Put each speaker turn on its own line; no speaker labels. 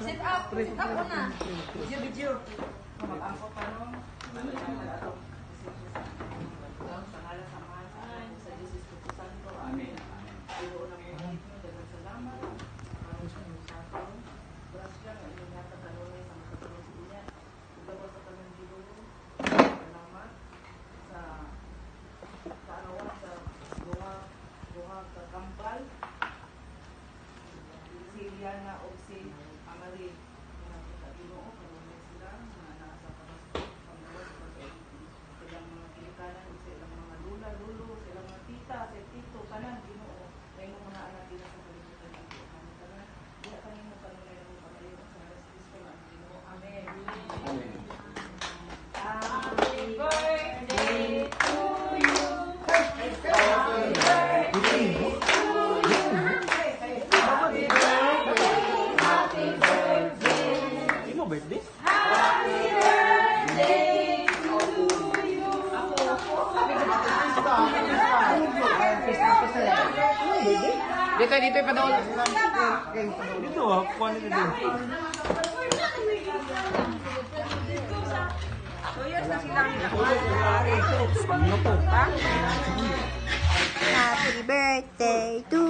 Sit up mo na.
Video. Mag-angkot pa no? Amen. Siliana o si Amari na Ginoo kanunay sila mga nasa pagpapagawa sa ilang mga kilikanan sa ilang mga lula, lulo, sa ilang mga tita, sa tito, kanan, Ginoo may mga anak nila sa kalibutan ito. Kanan, diya kanin mo kanunay na mo pagayon sa Haras Kristo ang Ginoo. Amen. Amen. Happy birthday to you. Happy birthday to you.
Birthday?
Happy birthday to you.
Dito ipadawal.
Dito ah, kuha nila din.
2 years na silang
Happy birthday to